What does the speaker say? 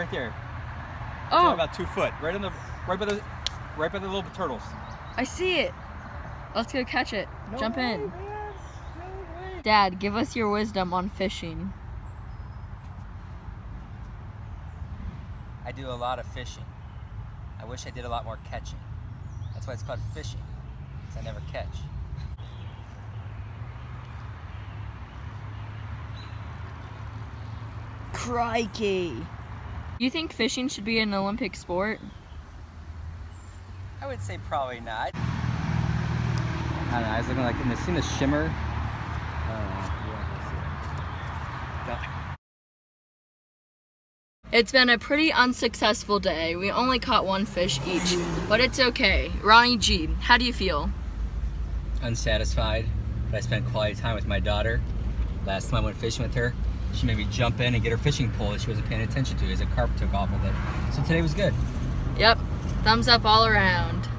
right there. It's Oh, only about 2 foot, right by the little turtles. I see it. Let's go catch it. No Jump way, in. Man. No way. Dad, give us your wisdom on fishing. I do a lot of fishing. I wish I did a lot more catching. That's why it's called fishing, because I never catch. Crikey. You think fishing should be an Olympic sport? I would say probably not. I don't know, I was looking like, and seeing the shimmer. It's been a pretty unsuccessful day. We only caught 1 fish each, but it's okay. Ronnie G, how do you feel? Unsatisfied, but I spent quality time with my daughter. Last time I went fishing with her, she made me jump in and get her fishing pole that she wasn't paying attention to as a carp took off with it. So today was good. Yep, thumbs up all around.